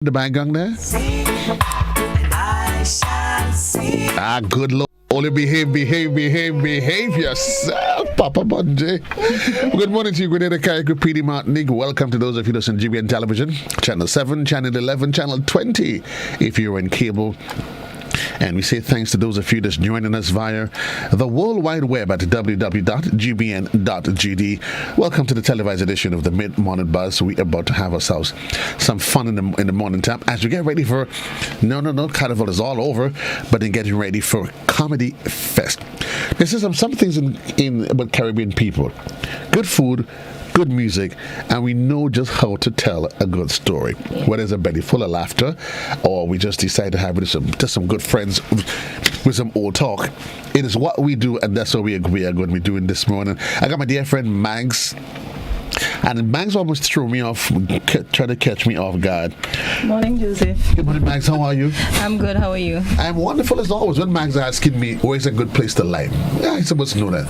The background there? Good Lord. Only behave yourself, Papa Bunji. Good morning to you, good day to Kayaku PD Martinique. Welcome to those of you that's on GBN Television, Channel 7, Channel 11, Channel 20, if you're in cable. And we say thanks to those of you that's joining us via the World Wide Web at www.gbn.gd. Welcome to the televised edition of the Mid-Morning Buzz. We're about to have ourselves some fun in the morning time as we get ready for, Carnival is all over, but then getting ready for Comedy Fest. This is some things in about Caribbean people. Good food, good music, and we know just how to tell a good story. Whether it's a belly full of laughter, or we just decide to have some good friends with some old talk. It is what we do, and that's what we are going to be doing this morning. I got my dear friend Mags. And Mags almost threw me off, trying to catch me off guard. Morning, Joseph. Good morning, Mags. How are you? I'm good. How are you? I'm wonderful as always. When Mags asking me, where's a good place to lie? Yeah, I'm supposed to know that.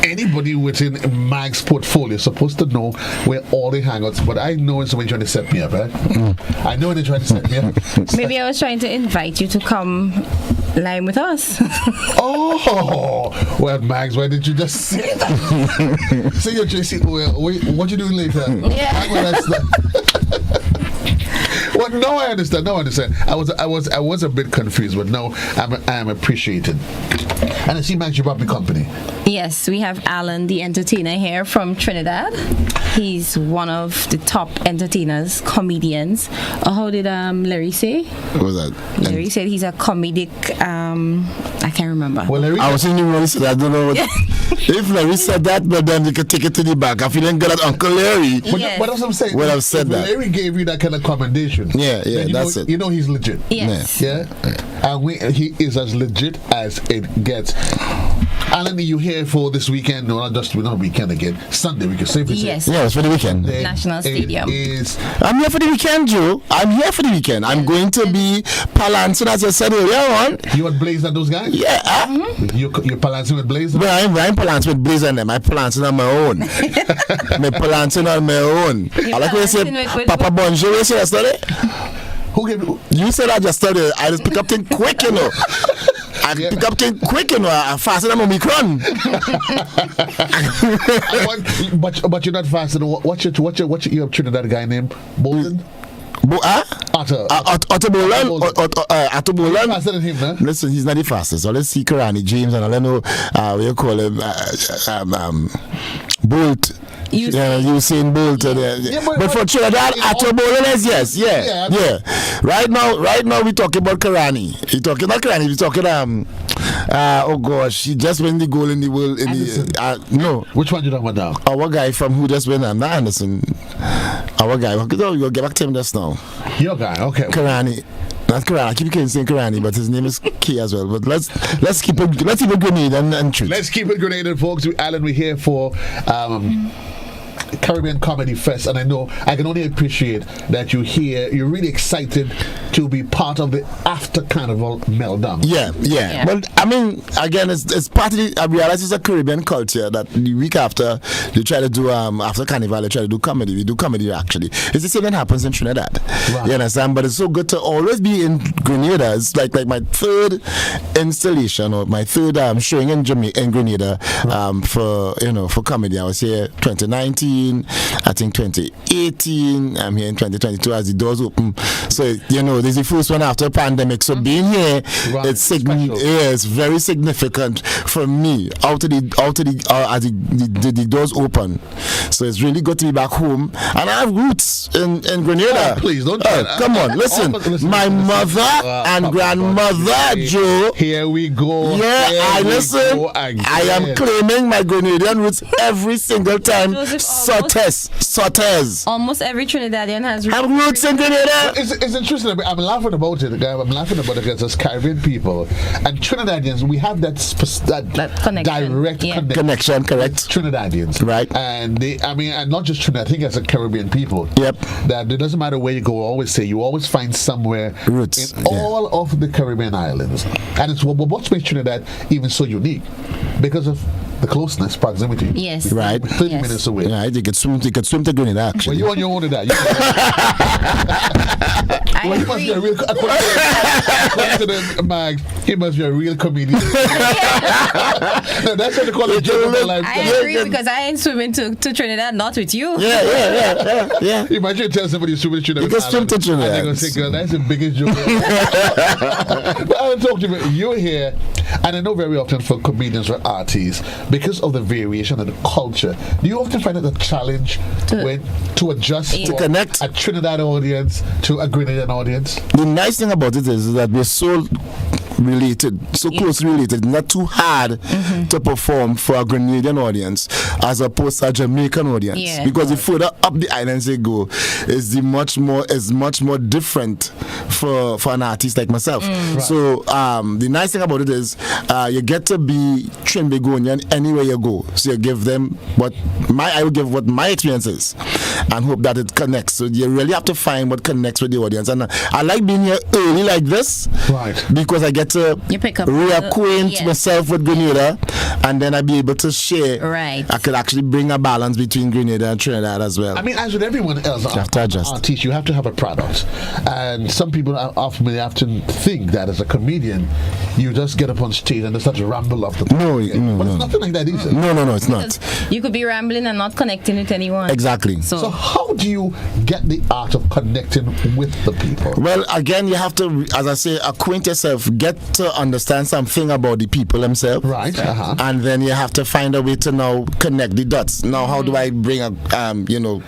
Anybody within Mags' portfolio is supposed to know where all the hangouts, but I know when somebody's trying to set me up, right? I know when they're trying to set me up. Maybe I was trying to invite you to come line with us. Oh, well, Mags, why did you just say that? Say your JC, what you doing later? Yeah. Well, no, I understand. I was a bit confused, but no, I'm appreciated. And I see Max, you brought me company. Yes, we have Alan, the entertainer here from Trinidad. He's one of the top entertainers, comedians. How did Larry say? What was that? Larry said he's a comedic. I can't remember. Well, Larry, I was thinking Larry said, I don't know what. If Larry said that, but then you could take it to the back. I'm feeling good at Uncle Larry. But Yes. what else I'm saying? Well, I've said that. Larry gave you that kind of commendation. Yeah, that's it. You know he's legit. Yes. Yeah? And he is as legit as it gets. Alan, are you here for this weekend? No, not weekend again. Sunday, we can safely say. Yes. Yeah, it's for the weekend. National Stadium. I'm here for the weekend, Joe. I'm here for the weekend. I'm going to be balancing, as I said earlier on. You want Blaze and those guys? Yeah. You're balancing with Blaze? Well, I'm balancing with Blaze and them. I'm balancing on my own. I'm balancing on my own. I like what you say, Papa Bonjour, you said yesterday? Who gave you? You said that yesterday. I just pick up things quick, you know. Pick up things quick, you know. I'm faster than Omicron. But you're not faster than what's your Trinidad guy named? Bolton? Otto Bolan. Faster than him, huh? Listen, he's not the fastest. So let's see Karani James and I don't know what you call him, Bolt. Usain Bolt. But for Trinidad, Otto Bolan is yes. Right now we're talking about Karani. We're talking not Karani. We're talking oh gosh, he just won the goal in the world. No, which one you talking about now? Our guy from who just won? Not Anderson. Our guy. We'll get back to him just now. Your guy, okay. Karani. Not Karani. I keep saying Karani, but his name is Key as well. But let's keep it grenade and truth. Let's keep it grenaded, folks. Alan, we're here for Caribbean Comedy Fest, and I know I can only appreciate that you're here. You're really excited to be part of the after Carnival meltdown. Yeah. Well, I mean, again, it's part of the. I realize it's a Caribbean culture that the week after they try to do after Carnival they try to do comedy. We do comedy actually. It's the same that happens in Trinidad. Right. You understand? But it's so good to always be in Grenada. It's like my third installation or my third showing in Grenada for comedy. I was here 2019. I think 2018. I'm here in 2022 as the doors open. So this is the first one after a pandemic. So being here, it's very significant for me. As the doors open. So it's really good to be back home. And I have roots in Grenada. Oh, please don't. Come on, listen. My mother and grandmother, Joe. Here we go. Yeah, I am claiming my Grenadian roots every single time. Sautes. Almost every Trinidadian has roots in Grenada. It's interesting. I'm laughing about it. I'm laughing about it because as Caribbean people and Trinidadians, we have that connection. Direct connection. Correct. Trinidadians, right? And and not just Trinidad. I think as a Caribbean people, that it doesn't matter where you go. I always say you always find somewhere roots in all of the Caribbean islands, and it's what makes Trinidad even so unique because of the closeness, proximity. Yes. Right. 30 Yes. minutes away. Yeah, you could swim to Grenada Well, actually. you on your own to that. I Well, he must agree. be a real, according to the mag, he must be a real comedian. No, that's what they call it. I agree because I ain't swimming to Trinidad, not with you. Yeah. Imagine you tell somebody swimming to Trinidad. You can swim to Trinidad. And they're going to say, girl, that's the biggest joke. But I want to talk to you. You're here, and I know very often for comedians or artists, because of the variation of the culture, do you often find it a challenge to adjust To connect. a Trinidad audience to a Grenadian audience? The nice thing about it is that we're so related, so closely related, not too hard to perform for a Grenadian audience as opposed to a Jamaican audience. Yeah. Because the further up the islands they go, is much more different for an artist like myself. So the nice thing about it is you get to be Trinbagonian anywhere you go. So you give them I will give what my experience is and hope that it connects. So you really have to find what connects with the audience. And I like being here early like this, Right. because I get to You pick up reacquaint yes. myself with Grenada, and then I'll be able to share. Right. I could actually bring a balance between Grenada and Trinidad as well. I mean, as with everyone else, have to adjust. artists, you have to have a product. And some people often think that as a comedian, you just get up on stage and just start to ramble off the No, But it's nothing like that, is it? no, it's not. You could be rambling and not connecting with anyone. Exactly. So how do you get the art of connecting with the people? Well, again, you have to, as I say, acquaint yourself, get to understand something about the people themselves. Right. And then you have to find a way to now connect the dots. Now, how do I bring a,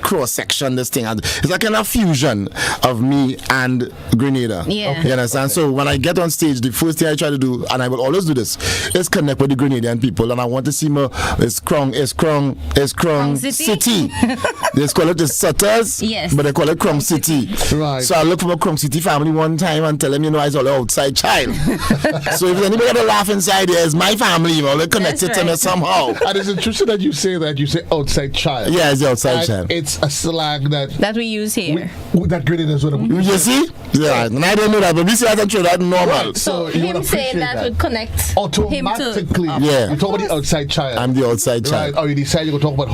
cross section this thing? It's like a fusion of me and Grenada. Yeah. You understand? So when I get on stage, the first thing I try to do, and I will always do this, is connect with the Grenadian people. And I want to see more. It's Krong City. They call it the Sutters. Yes. But they call it Krong City. Right. So I look for my Krong City family one time and tell them, I was all outside child. So if anybody got a laugh inside there, it's my family, they connected That's to me right. somehow. And it's interesting that you say outside child. Yeah, it's the outside And child. it's a slang that we use here. that Grenadians would have. You see? Yeah, and I don't know that, but we see that in that normal. Right. So you would him saying appreciate that would connect him to. automatically. Yeah. You talk about the outside child. I'm the outside Right. child. Or you decide you're going to talk about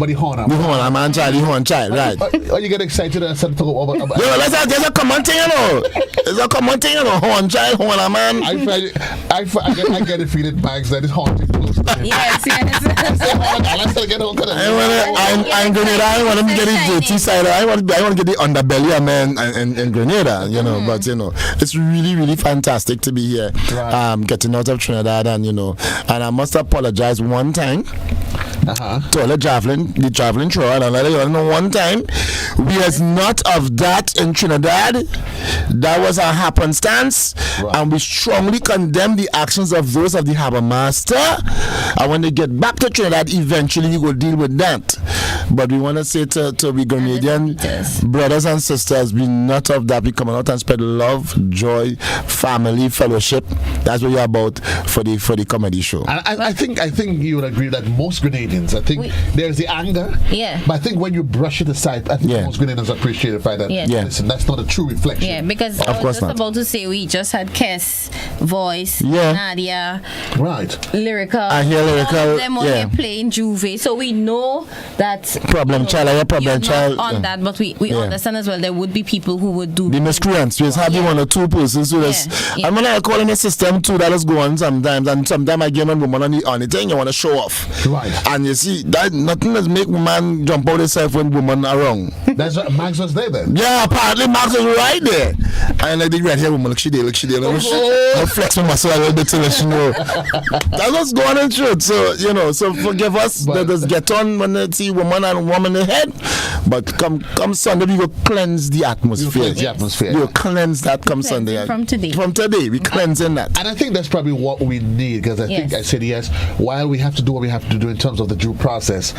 the horn. The horn, I'm a child, the horn child, right. Or you get excited and start to talk about. Yo, there's a common thing, There's a common thing, horn child, horn a man. I get the feeling, Max, that it's haunting close to him. Yes. I still get on. I'm Grenada. I want to get the dirty side. I want to get the underbelly of man in Grenada, But it's really, really fantastic to be here, Right. getting out of Trinidad, and and I must apologize one time to all the traveling through, and I let you know one time we was not of that in Trinidad. That was a happenstance, and we strongly condemn the actions of those of the harbour master. And when they get back to Trinidad, eventually we will deal with that. But we want to say to we Grenadian brothers and sisters, we not of that. We come out and spread love, joy, family, fellowship. That's what you're about for the comedy show. And I think you would agree that most Grenadians, there's the anger. Yeah. But I think when you brush it aside, I think Yeah. most Grenadians appreciate the fact that listen, that's not a true reflection. Yeah, because I was course just not. about to say we just had Kes, Voice, Yeah. Nadia, Right. Lyrical. I hear Lyrical, All of them were yeah. here playing Juve, so we know that Problem child, I have problem you're child. not on that, but we understand as well there would be people who would do The miscreants, we just have one or two persons who just. Yeah. And when I call in the system too, that is going sometimes, and sometimes I give a woman on the thing you want to show off. Right. And you see that nothing does make woman jump out herself when women are wrong. That's what Max was there then. Yeah, apparently Max was right there. And like the red hair woman, look she did. I flex my muscle a little bit to let you know. That's what's going on truth. So so forgive us. Let us get on when they see woman and woman ahead. But come Sunday we will cleanse the atmosphere. We'll cleanse that come Sunday. from today. From today, we cleansing that. And I think that's probably what we need, because I think I said yes, while we have to do what we have to do in terms of the the due process,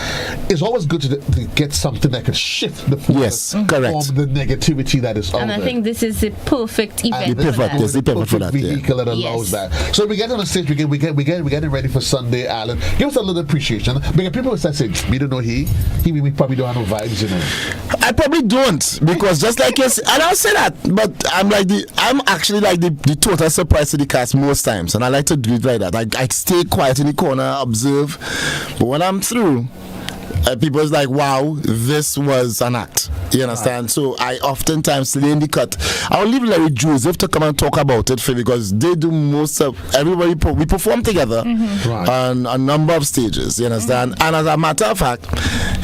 it's always good to get something that can shift the focus correct. from the negativity that is out And there. I think this is the perfect event. the perfect, for that. the perfect for that. vehicle that allows that. So we get on the stage, we're getting ready for Sunday, Alan. Give us a little appreciation. Because people will say, we don't know we probably don't have no vibes, you know. I probably don't, because just like you said, I don't say that, but I'm actually like the total surprise to the cast most times, and I like to do it like that. I stay quiet in the corner, observe, but when I'm through, people's like, wow, this was an act. You understand? Right. So I oftentimes lay in the cut. I'll leave Larry Joseph to come and talk about it because they do most of everybody. We perform together on a number of stages. You understand? And as a matter of fact,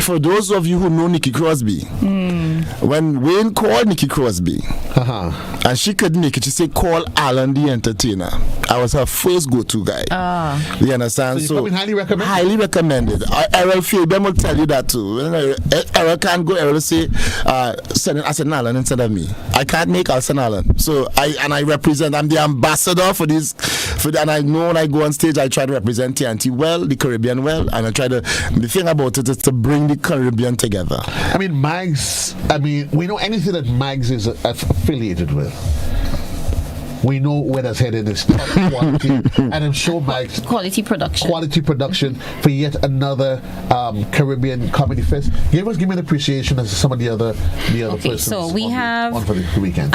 for those of you who know Nikki Crosby, when Wayne called Nikki Crosby and she couldn't make it, she said, call Alan the entertainer. I was her first go-to guy. You understand? So highly recommended. Highly recommended. Errol Fabian will tell you that too. Errol can't go. Errol say, send Alan Allen instead of me. I can't make Alson Allen. So I represent. I'm the ambassador for this. And I know when I go on stage, I try to represent TNT well, the Caribbean well, and I try to. The thing about it is to bring the Caribbean together. I mean, Mags. I mean, we know anything that Mags is affiliated with. We know where that's headed is top quality, and I'm sure Mags quality production for yet another Caribbean comedy fest. Give me an appreciation as some of the other persons. So we have on for the weekend.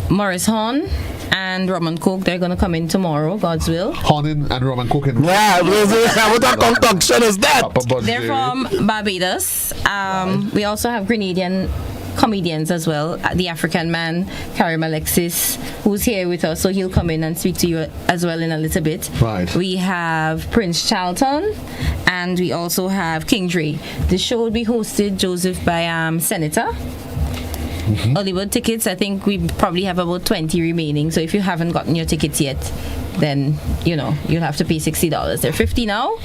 Morris Horn and Roman Cook. They're going to come in tomorrow, God's will. Horn and Roman Cook. Yeah, what a concoction is that? They're from Barbados. We also have Grenadian comedians as well. The African man, Karim Alexis, who's here with us, so he'll come in and speak to you as well in a little bit. Right. We have Prince Charlton, and we also have King Dre. The show will be hosted, Joseph, by Senator. Early bird tickets, I think we probably have about 20 remaining, so if you haven't gotten your tickets yet, then you'll have to pay $60. They're $50 now.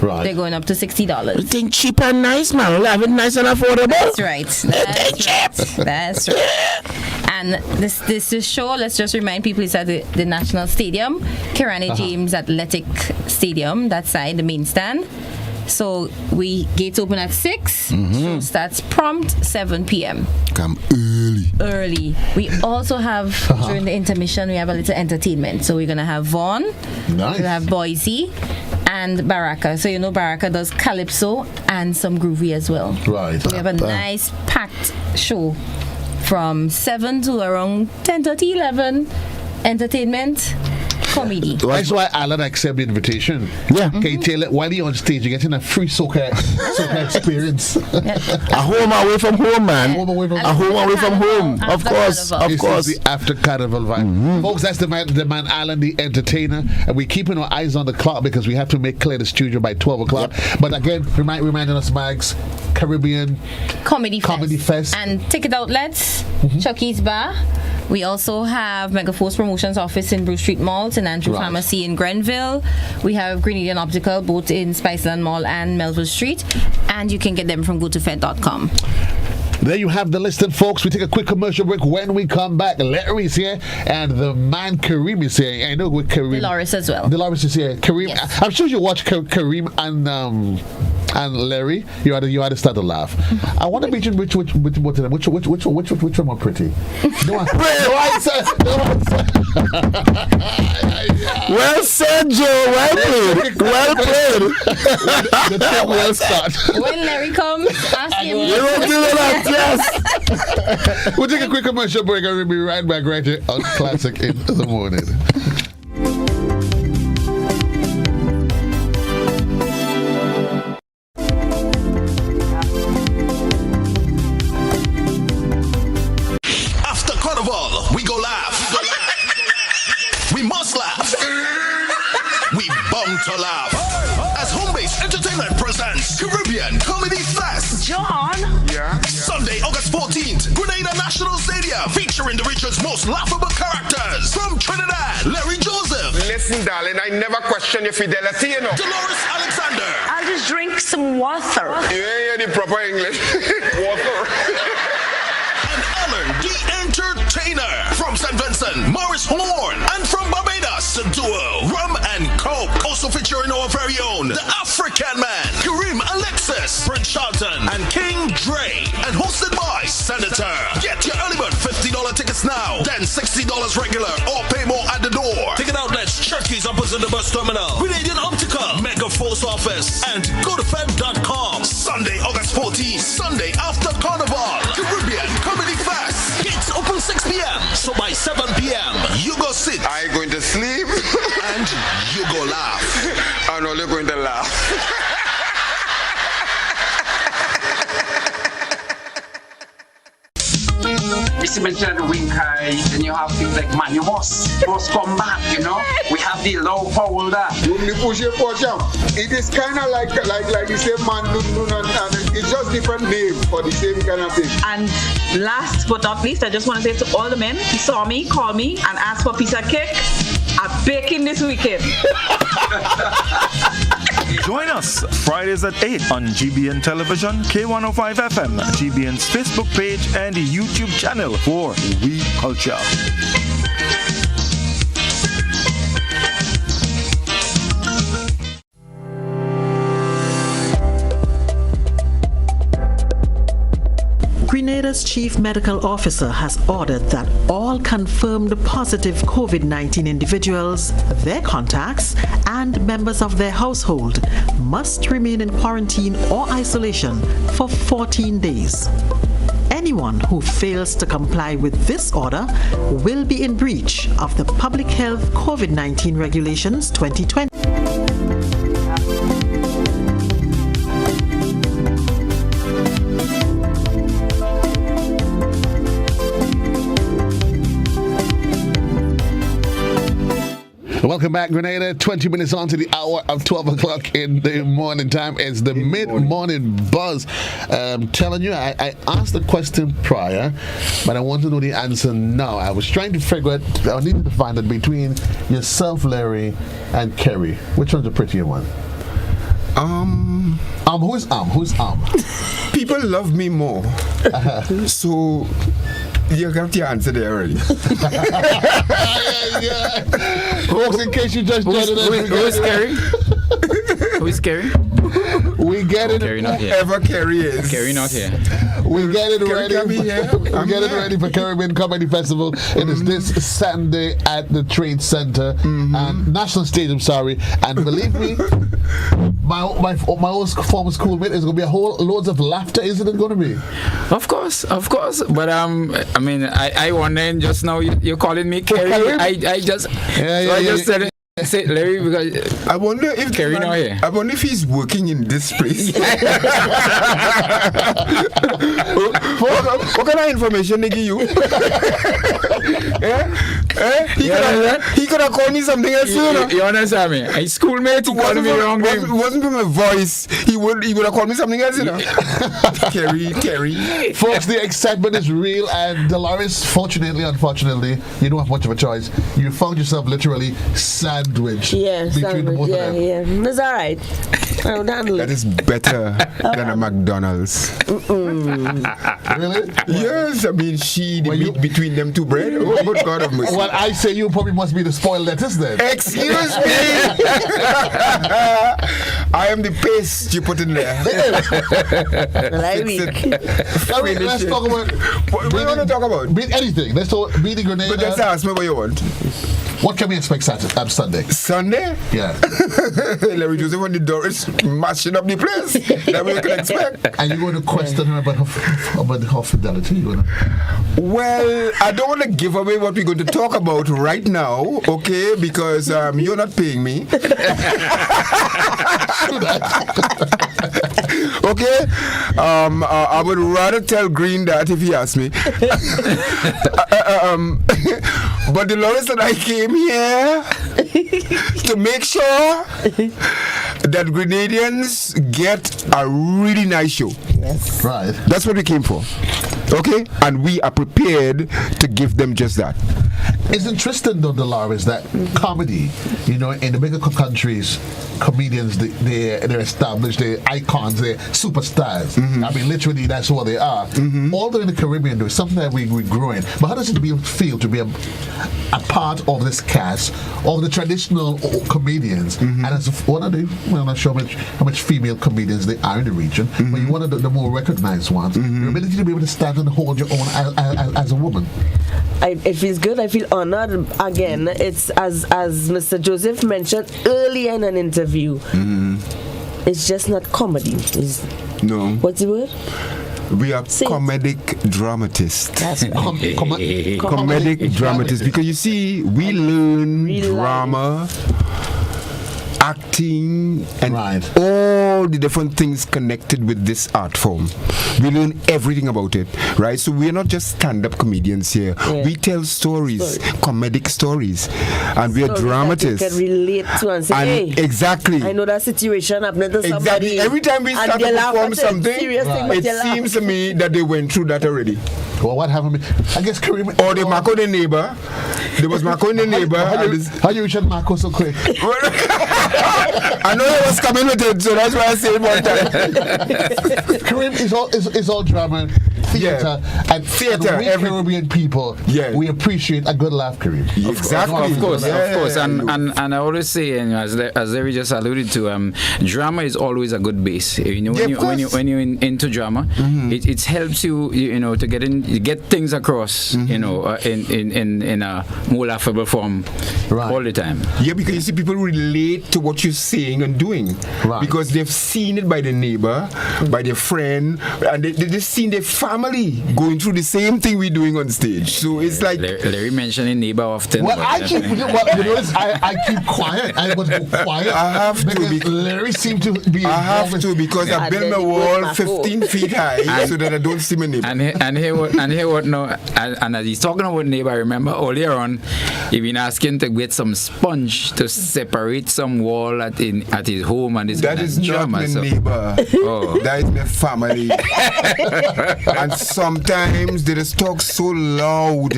Right. They're going up to $60. You think cheap and nice, man. We'll have it nice and affordable. That's right. That's right. And this show, let's just remind people, it's at the National Stadium, Kirani James Athletic Stadium, that side, the main stand. So we gates open at 6. So starts prompt 7 p.m. Come early. We also have during the intermission, we have a little entertainment. So we're gonna have Vaughn, nice. we'll have Boise, and Baraka. So Baraka does calypso and some groovy as well. Right. So we have a nice packed show from 7 to around 10:30, 11. Entertainment. Comedy. That's why Alan accepted the invitation. Yeah. Okay, Taylor, while you're on stage, you're getting a free soca experience. A home away from home, man. Home away from a home away from home. Of course. This is the after carnival vibe. Folks, that's the man Alan, the entertainer. And we're keeping our eyes on the clock because we have to make clear the studio by 12 o'clock. Yep. But again, reminding us, Mags, Caribbean Comedy Fest. And ticket outlets, Chucky's Bar. We also have Megaforce Promotions office in Bruce Street Mall, St. Andrew Pharmacy in Grenville. We have Grenadian Optical both in Spiceland Mall and Melville Street. And you can get them from gotofed.com. There you have the listing, folks. We take a quick commercial break. When we come back, Larry's here and the man Kareem is here. I know with Kareem. Dolores as well. Dolores is here. Kareem, yes. I'm sure you watch Kareem and Larry. You had to start to laugh. I want to mention which one more pretty. No answer. Well said, Joe. Well played. Well started. When Larry comes, ask him. You don't do that. Yes. We'll take a quick commercial break and we'll be right back right here on Classic in the Morning. After Carnival, we go laugh. We must laugh. We bound to laugh. As Home-Based Entertainment presents Caribbean Comedy Fest. John? Yeah? Sunday, August 14th, Grenada National Stadium, featuring the region's most laughable characters. From Trinidad, Larry Joseph. Listen, darling, I never question your fidelity, you know. Dolores Alexander. I'll just drink some water. You ain't hear the proper English. Water. And Ellen, the entertainer. From St. Vincent, Morris Horn. And from Barbados, the duo Rum and Coke. Also featuring our very own, the African man, Office, Prince Charlton, and King Dre. And hosted by Senator. Get your early bird $50 tickets now, then $60 regular, or pay more at the door. Ticket outlets, Chucky's opposite the bus terminal, Grenadian Optica, Mega Force Office, and GoToFed.com. Sunday, August 14th, Sunday after Carnival, Caribbean Comedy Fest. Gates open 6 p.m. So by 7 p.m., you go sit I going to sleep. and you go laugh. I know you're going to laugh. Mr. mentioned the wing high, then you have things like man, you must come back, you know. We have the low folder. When you push your porch out, it is kind of like the same man, and it's just different name for the same kind of thing. And last but not least, I just want to say to all the men who saw me, called me, and asked for a piece of cake, I'm baking this weekend. Join us Fridays at 8 on GBN Television, K105 FM, GBN's Facebook page, and the YouTube channel for We Culture. Grenada's Chief Medical Officer has ordered that all confirmed positive COVID-19 individuals, their contacts, and members of their household must remain in quarantine or isolation for 14 days. Anyone who fails to comply with this order will be in breach of the Public Health COVID-19 Regulations 2020. Welcome back, Grenada. 20 minutes on to the hour of 12 o'clock in the morning time. It's the mid-morning buzz. Telling you, I asked the question prior, but I want to know the answer now. I was trying to figure out, I needed to find it between yourself, Larry, and Kerry. Which one's the prettier one? Who's People love me more. So you got the answer there already. Folks, in case you just joined us, who's Kerry? Who's Kerry? We get it. Kerry not here. Whoever Kerry is. Kerry not here. We get it ready. We get it ready for Caribbean Comedy Festival. It is this Saturday at the Trade Center and National Stadium. Sorry, and believe me, my old former schoolmate is going to be a whole loads of laughter. Isn't it going to be? Of course. But I mean, I wonder just now you're calling me Kerry. I just said it. Say Larry, because I wonder if Kerry not here. I wonder if he's working in this place. What kind of information they give you? He could have called me something else. You understand me? A schoolmate, he called me wrong name. It wasn't from my voice. He would have called me something else, you know. Kerry. Folks, the excitement is real, and Dolores, unfortunately, you don't have much of a choice. You found yourself literally sandwiched between the both of them. It's all right. I would handle that is better than a McDonald's. Really? Yes, I mean, the meat between them two bread. Oh, good God of mercy. Well, I say you probably must be the spoiled lettuce then. Excuse me. I am the paste you put in there. Let's talk about. What do you want to talk about? Beat anything. Let's talk beat the Grenada. But just ask me what you want. What can we expect Sunday? Sunday? Yeah. Larry Joseph on the door is mashing up the place. That we can expect. And you're going to question her about her fidelity? Well, I don't want to give away what we're going to talk about right now, okay? Because you're not paying me. Okay? I would rather tell Green that if he asks me. But Dolores and I came here to make sure that Grenadians get a really nice show. Yes. Right. That's what we came for. Okay? And we are prepared to give them just that. It's interesting though, Dolores, that comedy, in the bigger countries, comedians they're established, they're icons, they're superstars. I mean, literally that's what they are. Although in the Caribbean, there's something that we're growing. But how does it feel to be a part of this cast of the traditional comedians? And as one of the, I'm not sure how much female comedians there are in the region, but you're one of the more recognized ones. The ability to be able to stand and hold your own as a woman. It feels good. I feel honored. Again, it's as Mr. Joseph mentioned earlier in an interview. It's just not comedy. No. What's the word? We are comedic dramatists. That's comedic dramatists, because you see, we learn drama, acting, and all the different things connected with this art form. We learn everything about it, right? So we're not just stand-up comedians here. We tell stories, comedic stories, and we are dramatists. You can relate to and say, hey, exactly. I know that situation happened to somebody. Exactly. Every time we start to perform something, it seems to me that they went through that already. Well, what happened? I guess Kareem. Or the Marco the neighbor. There was Marco the neighbor. How you reach Marco so quick? I know he was coming with it, so that's why I said it one time. Kareem is all drama, theater, and we Caribbean people, we appreciate a good laugh, Kareem. Exactly. Of course. And I always say, as Larry just alluded to, drama is always a good base. When you're into drama, it helps you, to get things across, in a more laughable form all the time. Yeah, because you see, people relate to what you're saying and doing, because they've seen it by the neighbor, by their friend, and they've seen their family going through the same thing we're doing on stage. So it's like Larry mentioning neighbor often. Well, I keep quiet. I was quiet. I have to because Larry seemed to be. I have to because I built my wall 15 feet high so that I don't see my neighbor. And hear what now? And as he's talking about neighbor, I remember earlier on, he been asking to get some sponge to separate some wall at his home, and that is not my neighbor. That is my family. And sometimes they just talk so loud.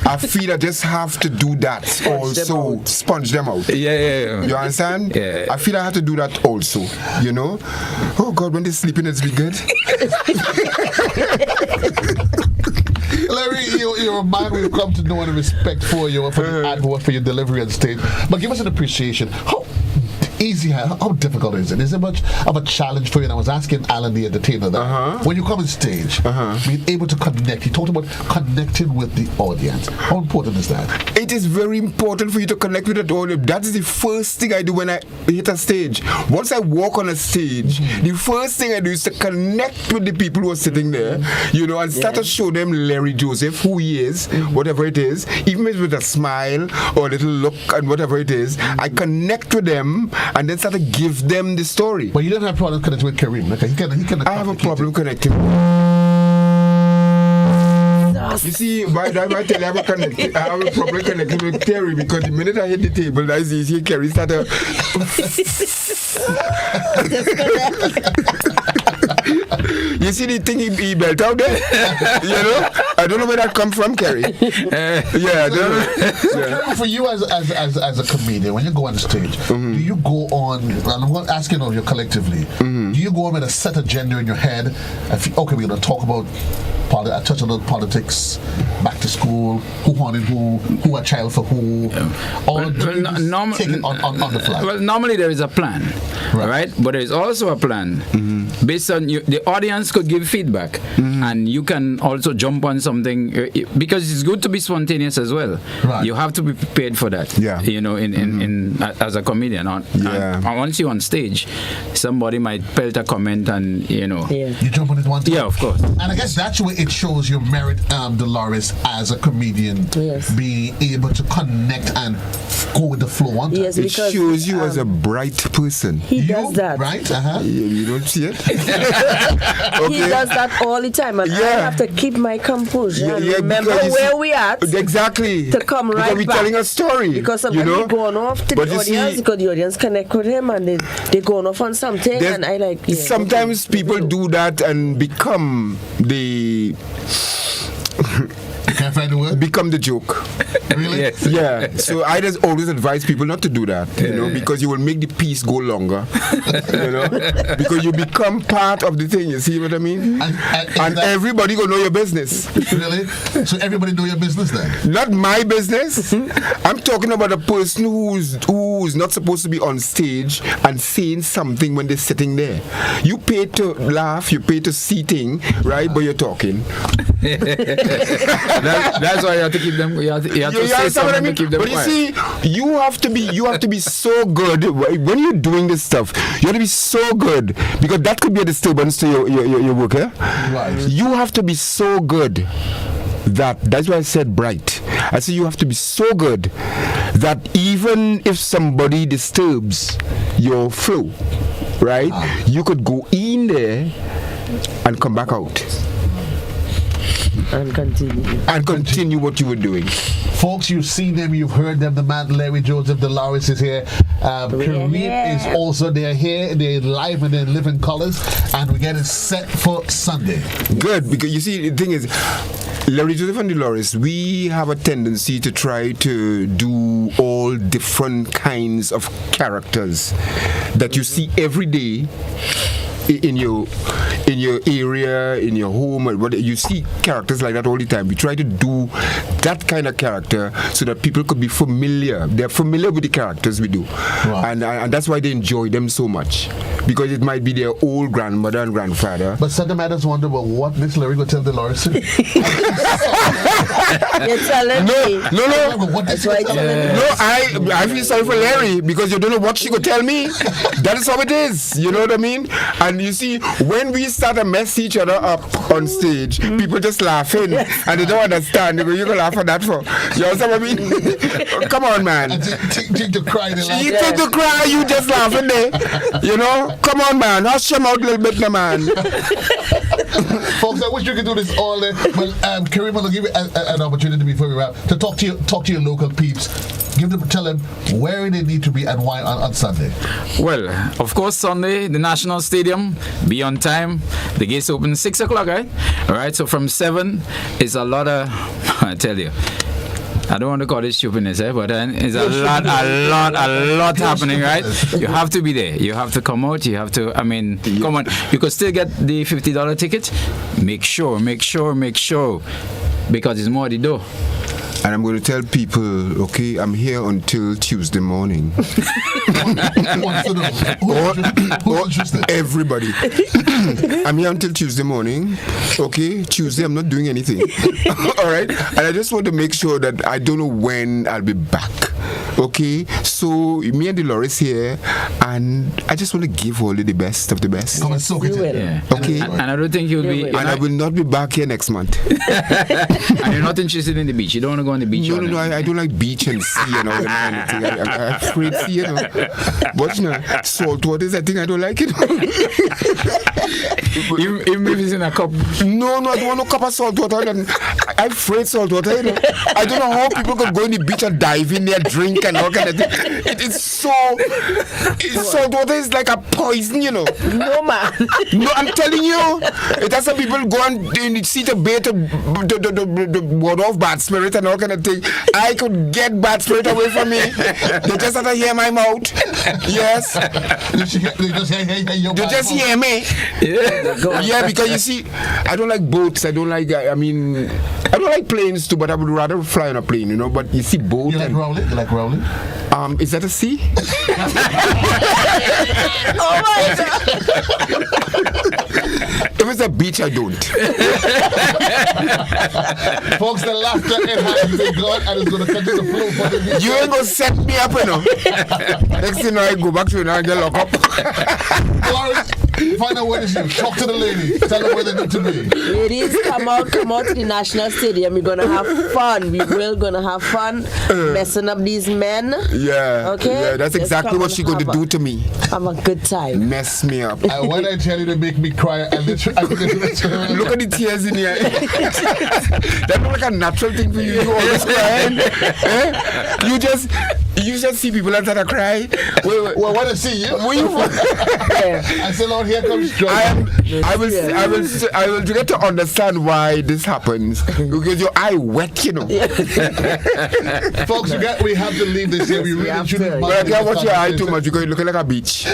I feel I just have to do that also. Sponge them out. Yeah. You understand? Yeah. I feel I have to do that also. Oh God, when they're sleeping, it's be good. Larry, you're a man we've come to know and respect for you, for your delivery on stage. But give us an appreciation. How difficult is it? Is it much of a challenge for you? And I was asking Alan the entertainer that when you come on stage, being able to connect. He talked about connecting with the audience. How important is that? It is very important for you to connect with the audience. That is the first thing I do when I hit a stage. Once I walk on a stage, the first thing I do is to connect with the people who are sitting there, and start to show them Larry Joseph, who he is, whatever it is, even if with a smile or a little look and whatever it is. I connect with them and then start to give them the story. But you don't have a problem connecting with Kareem. I have a problem connecting. You see, I have a problem connecting with Kerry because the minute I hit the table, that's easy. Kerry started. You see the thing he built out there? I don't know where that come from, Kerry. I don't know. For you as a comedian, when you go on stage, do you go on, and I'm asking of you collectively, do you go on with a set agenda in your head? We're going to talk about touch on politics, back to school, who wanted who a child for who, or take it on the fly? Well, normally there is a plan, right? But there is also a plan based on the audience could give feedback, and you can also jump on something because it's good to be spontaneous as well. Right. You have to be prepared for that. Yeah. In as a comedian, and once you're on stage, somebody might pelt a comment, and you jump on it one time. Yeah, of course. And I guess that's where it shows your merit, Dolores, as a comedian, being able to connect and go with the flow one time. It shows you as a bright person. He does that. Right? You don't see it? He does that all the time, and I have to keep my composure and remember where we at. Exactly. To come right because we're back. telling a story. Because sometimes we're going off to the audience, because the audience connect with him, and they're going off on something, and I like. Yeah, sometimes people do that and become the. find the word? Become the joke. Really? Yes. Yeah. So I just always advise people not to do that, because you will make the piece go longer, because you become part of the thing. You see what I mean? And everybody gonna know your business. Really? So everybody know your business then? Not my business. I'm talking about a person who's not supposed to be on stage and saying something when they're sitting there. You pay to laugh, you pay to seating, right? But you're talking. That's why you have to keep them. You have to say something to keep them but quiet. you see, you have to be so good when you're doing this stuff. You have to be so good, because that could be a disturbance to your work. Right. You have to be so good. That's why I said bright. I say you have to be so good that even if somebody disturbs your flow, right, you could go in there and come back out and continue what you were doing. Folks, you've seen them, you've heard them. The man Larry Joseph Dolores is here. Kareem is also they're here. They're live and they live in colors, and we get it set for Sunday. Good, because you see, the thing is, Larry Joseph and Dolores, we have a tendency to try to do all different kinds of characters that you see every day in your area, in your home, or whatever. You see characters like that all the time. We try to do that kind of character so that people could be familiar. They're familiar with the characters we do, and that's why they enjoy them so much, because it might be their old grandmother and grandfather. But some matters wonder, well, what Miss Larry go tell Dolores? You're telling me. No. That's why No, I feel sorry for Larry, because you don't know what she could tell me. That is how it is. You know what I mean? And you see, when we start to mess each other up on stage, people just laughing and they don't understand. They go, you can laugh at that for. You know what I mean? Come on, man. You take the cry, you just laughing there. You know? Come on, man. Hush him out a little bit, man. Folks, I wish you could do this all day. But Kareem, I'll give you an opportunity before we wrap to talk to your local peeps. Tell them where they need to be and why on Sunday. Well, of course, Sunday, the National Stadium, be on time. The gates open 6 o'clock, right? All right, so from 7, it's a lot of, I tell you, I don't want to call it stupidness, but it's a lot happening, right? You have to be there. You have to come out. You have to, come on. You could still get the $50 ticket. Make sure, because it's more the dough. And I'm going to tell people, okay, I'm here until Tuesday morning. Everybody. I'm here until Tuesday morning. Okay, Tuesday I'm not doing anything. All right? And I just want to make sure that I don't know when I'll be back. Okay, so me and Dolores here, and I just want to give all the best of the best. Come and soak it in. Yeah. Okay. And I don't think you'll be. And I will not be back here next month. And you're not interested in the beach. You don't want to go on the beach. No, I don't like beach and sea and all that kind of thing. I'm afraid sea, you know. But salt waters, I think I don't like it. Even if it's in a cup. No, I don't want no cup of salt water. I'm afraid salt water, you know. I don't know how people could go in the beach and dive in there, drink and all kind of thing. Salt water is like a poison, you know. No, man. No, I'm telling you. It has some people go and see the bait to ward off bad spirit and all kind of thing. I could get bad spirit away from me. They just have to hear my mouth. Yes. They just hear me. Yeah, because you see, I don't like boats. I don't like planes too, but I would rather fly on a plane, you know. But you see boats. You like rolling? Is that a sea? Oh my God. If it's a beach, I don't. Folks, the laughter has been gone and it's going to continue to flow for the week. You ain't going to set me up, you know. Next thing I go back to you now and get locked up. Dolores, find out where it is you. Talk to the lady. Tell them where they need to be. Ladies, come out to the National Stadium. We're going to have fun. We will going to have fun messing up these men. Yeah. Okay? Yeah, that's exactly what she's going to do to me. Have a good time. Mess me up. And when I tell you to make me cry, I literally look at the tears in here. That's not like a natural thing for you. You always crying. You just You should see people that are cry. Well, want to see you. Where you from? I said, Lord, here comes trouble. I will get to understand why this happens because your eye wet, you know. Folks, we have to leave this here. We really shouldn't. But I can't watch your eye too much because you look like a beach.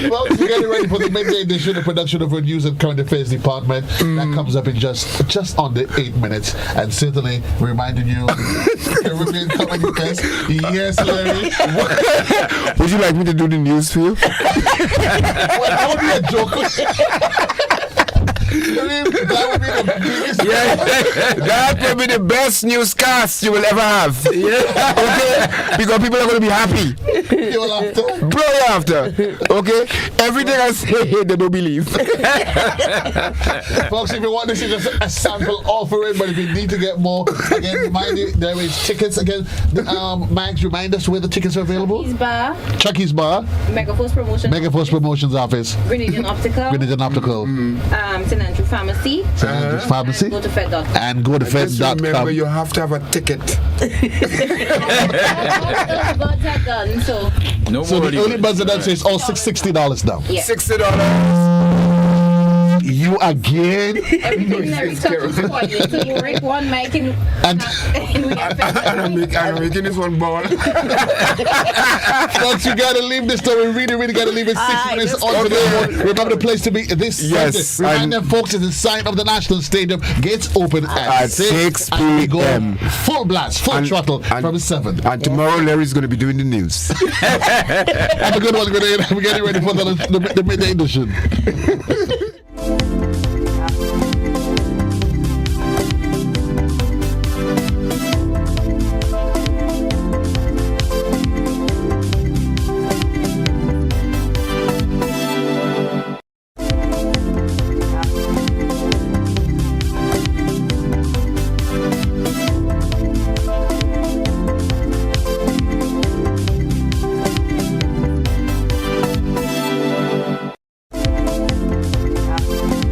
Folks, we're getting ready for the midday edition, the production of our news and current affairs department. That comes up in just under 8 minutes. And certainly reminding you, Caribbean Comedy Fest. Yes, Larry. Would you like me to do the news for you? Well, that would be a joke. That would be the biggest. That will be the best newscast you will ever have. Okay? Because people are going to be happy. You'll have to blow you after. Okay? Everything I say, they don't believe. Folks, if you want this is just a sample offering, but if you need to get more, again, remind you, there is tickets. Again, Max, remind us where the tickets are available. Chucky's Bar. Megaforce Promotions Office. Grenadian Optical. St. Andrew Pharmacy. And go to Fed.com. Remember, you have to have a ticket. So the early birds are done, so it's all $60 now. Yeah. $60. You again? Everything that we talk is for you. So you break one mic and I'm making this one ball. Folks, you gotta leave this story. Really gotta leave it 6 minutes on today. Remember the place to be this Sunday. Remind them, folks, it's the sign of the National Stadium. Gates open at 6 p.m. Full blast, full throttle from 7. And tomorrow, Larry's gonna be doing the news. Have a good one. We're getting ready for the midday edition.